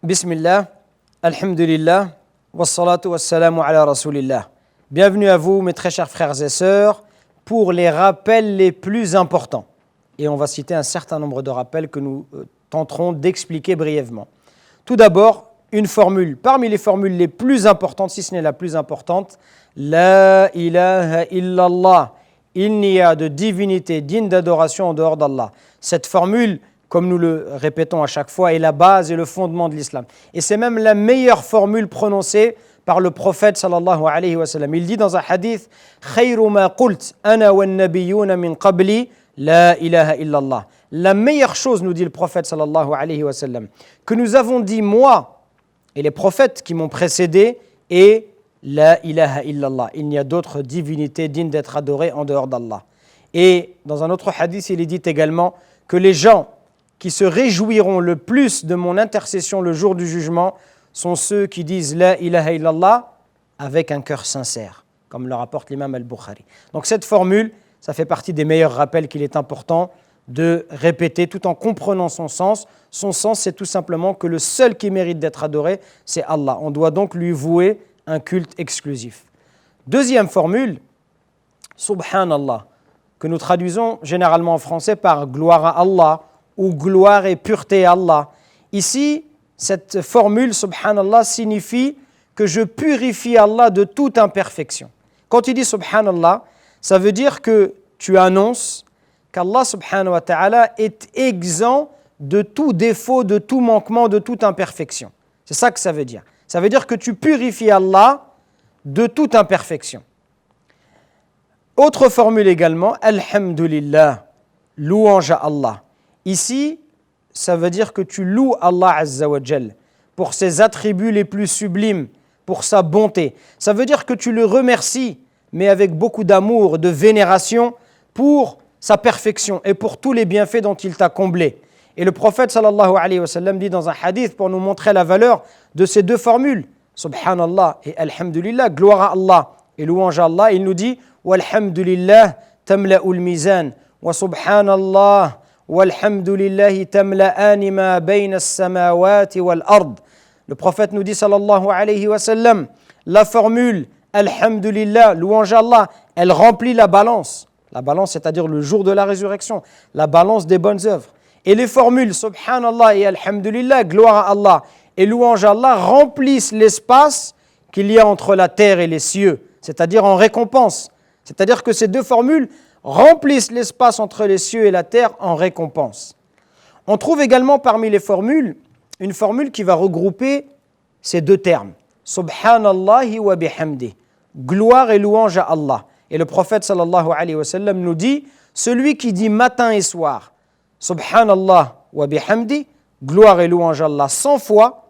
Bismillah, alhamdulillah, wassalatu wassalamu ala rasulillah. Bienvenue à vous, mes très chers frères et sœurs, pour les rappels les plus importants. Et on va citer un certain nombre de rappels que nous tenterons d'expliquer brièvement. Tout d'abord, une formule, parmi les formules les plus importantes, si ce n'est la plus importante, La ilaha illallah. Il n'y a de divinité digne d'adoration en dehors d'Allah. Cette formule, comme nous le répétons à chaque fois, est la base et le fondement de l'islam. Et c'est même la meilleure formule prononcée par le prophète sallallahu alayhi wa sallam. Il dit dans un hadith « Khayru ma qult ana wa nabiyyuna min qabli la ilaha illallah ». La meilleure chose, nous dit le prophète sallallahu alayhi wa sallam, que nous avons dit moi et les prophètes qui m'ont précédé est la ilaha illallah. Il n'y a d'autre divinité digne d'être adorée en dehors d'Allah. Et dans un autre hadith, il est dit également que les gens qui se réjouiront le plus de mon intercession le jour du jugement sont ceux qui disent la ilaha illallah avec un cœur sincère, comme le rapporte l'imam al-Bukhari. Donc cette formule, ça fait partie des meilleurs rappels qu'il est important de répéter tout en comprenant son sens. Son sens, c'est tout simplement que le seul qui mérite d'être adoré, c'est Allah. On doit donc lui vouer un culte exclusif. Deuxième formule, Subhanallah, que nous traduisons généralement en français par gloire à Allah ou gloire et pureté à Allah. Ici, cette formule, Subhanallah, signifie que je purifie Allah de toute imperfection. Quand tu dis Subhanallah, ça veut dire que tu annonces qu'Allah subhanahu wa ta'ala est exempt de tout défaut, de tout manquement, de toute imperfection. C'est ça que ça veut dire. Ça veut dire que tu purifies Allah de toute imperfection. Autre formule également, Alhamdulillah, louange à Allah. Ici, ça veut dire que tu loues Allah Azza wa Jal pour ses attributs les plus sublimes, pour sa bonté. Ça veut dire que tu le remercies, mais avec beaucoup d'amour, de vénération, pour sa perfection et pour tous les bienfaits dont il t'a comblé. Et le prophète sallallahu alayhi wa sallam dit dans un hadith pour nous montrer la valeur de ces deux formules, Subhanallah et Alhamdulillah, gloire à Allah et louange à Allah, il nous dit Walhamdulillah tamla'ul mizan wa subhanallah walhamdulillahi tamla'ani ma bayna as-samawati wal ard. Le prophète nous dit sallallahu alayhi wa sallam, la formule Alhamdulillah, louange à Allah, elle remplit la balance. La balance, c'est-à-dire le jour de la résurrection, la balance des bonnes œuvres. Et les formules Subhanallah et Alhamdulillah, gloire à Allah et louange à Allah remplissent l'espace qu'il y a entre la terre et les cieux, c'est-à-dire en récompense. C'est-à-dire que ces deux formules remplissent l'espace entre les cieux et la terre en récompense. On trouve également parmi les formules une formule qui va regrouper ces deux termes, Subhanallahi wa bihamdi, gloire et louange à Allah. Et le prophète sallallahu alayhi wa sallam nous dit, celui qui dit matin et soir, Subhanallah wa bihamdi, gloire et louange à Allah 100 fois,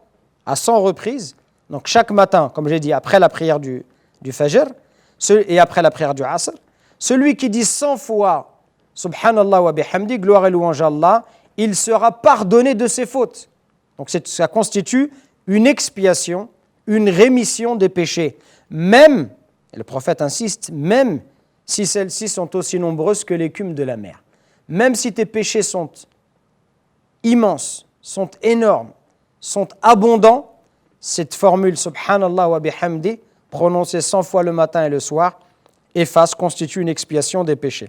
à 100 reprises, donc chaque matin, comme j'ai dit, après la prière du Fajr et après la prière du Asr, celui qui dit 100 fois Subhanallah wa bihamdi, gloire et louange à Allah, il sera pardonné de ses fautes. Donc ça constitue une expiation, une rémission des péchés, même, et le prophète insiste, même si celles-ci sont aussi nombreuses que l'écume de la mer. Même si tes péchés sont immenses, sont énormes, sont abondants, cette formule Subhanallah wa bihamdi, prononcée 100 fois le matin et le soir, constitue une expiation des péchés.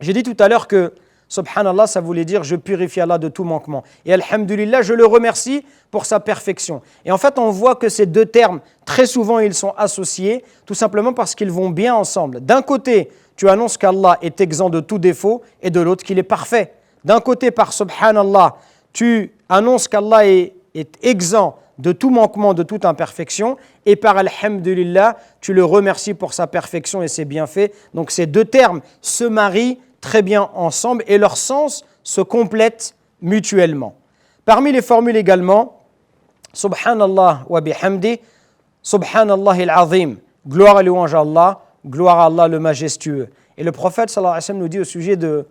J'ai dit tout à l'heure que Subhanallah, ça voulait dire je purifie Allah de tout manquement. Et Alhamdulillah, je le remercie pour sa perfection. Et en fait, on voit que ces deux termes, très souvent, ils sont associés, tout simplement parce qu'ils vont bien ensemble. D'un côté, tu annonces qu'Allah est exempt de tout défaut, et de l'autre qu'il est parfait. D'un côté, par Subhanallah, tu annonces qu'Allah est exempt de tout manquement, de toute imperfection, et par Alhamdulillah, tu le remercies pour sa perfection et ses bienfaits. Donc ces deux termes se marient très bien ensemble et leur sens se complète mutuellement. Parmi les formules également, Subhanallah wa bihamdi, Subhanallah al-azim, gloire et louange à Allah, gloire à Allah le majestueux. Et le prophète sallallahu alayhi wa sallam nous dit au sujet de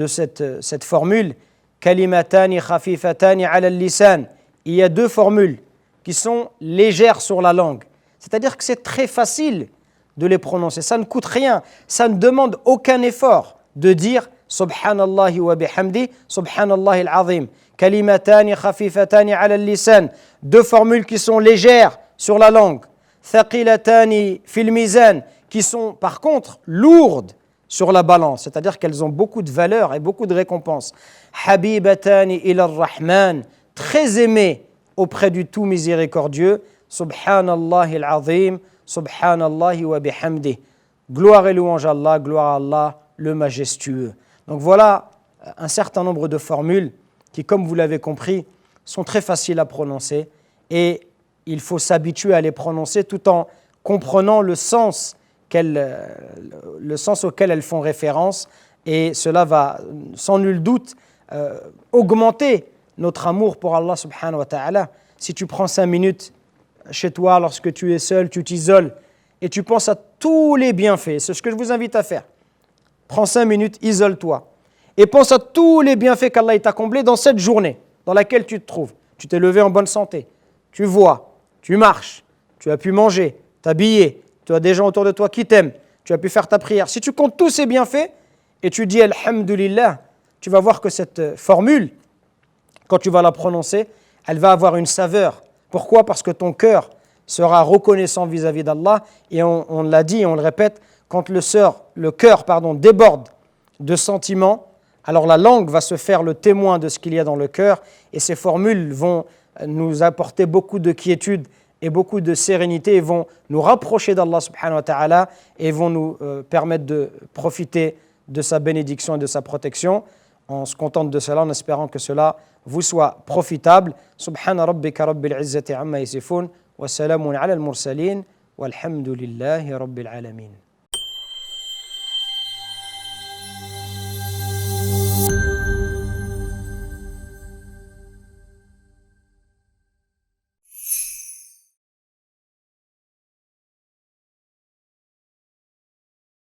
cette formule, Kalimatani khafifatani ala al-lisan. Il y a deux formules qui sont légères sur la langue. C'est-à-dire que c'est très facile de les prononcer. Ça ne coûte rien, ça ne demande aucun effort de dire Subhanallah wa bihamdi, Subhanallah al-azim. كلمتان خفيفتان على اللسان, deux formules qui sont légères sur la langue, ثقيلتان في الميزان, qui sont par contre lourdes sur la balance, c'est-à-dire qu'elles ont beaucoup de valeur et beaucoup de récompenses. حبيبتان إلى الرحمن, très aimées auprès du tout miséricordieux. Subhanallah al-azim, subhanallah wa bihamdih. Gloire et louange à Allah, gloire à Allah, le majestueux. Donc voilà un certain nombre de formules qui, comme vous l'avez compris, sont très faciles à prononcer et il faut s'habituer à les prononcer tout en comprenant le sens auquel elles font référence, et cela va sans nul doute augmenter notre amour pour Allah subhanahu wa ta'ala. Si tu prends 5 minutes chez toi, lorsque tu es seul, tu t'isoles et tu penses à tous les bienfaits, c'est ce que je vous invite à faire. Prends 5 minutes, isole-toi et pense à tous les bienfaits qu'Allah t'a comblés dans cette journée dans laquelle tu te trouves. Tu t'es levé en bonne santé, tu vois, tu marches, tu as pu manger, t'habiller, tu as des gens autour de toi qui t'aiment, tu as pu faire ta prière. Si tu comptes tous ces bienfaits et tu dis Alhamdulillah, tu vas voir que cette formule, quand tu vas la prononcer, elle va avoir une saveur. Pourquoi ? Parce que ton cœur sera reconnaissant vis-à-vis d'Allah, et on l'a dit et on le répète, quand le cœur déborde de sentiments, alors la langue va se faire le témoin de ce qu'il y a dans le cœur, et ces formules vont nous apporter beaucoup de quiétude et beaucoup de sérénité, et vont nous rapprocher d'Allah subhanahu wa ta'ala, et vont nous permettre de profiter de sa bénédiction et de sa protection. On se contente de cela en espérant que cela vous soit profitable. Subhana rabbika rabbil izzati amma yasifun, wa salamun ala al-mursalin, walhamdulillahi rabbil alamin.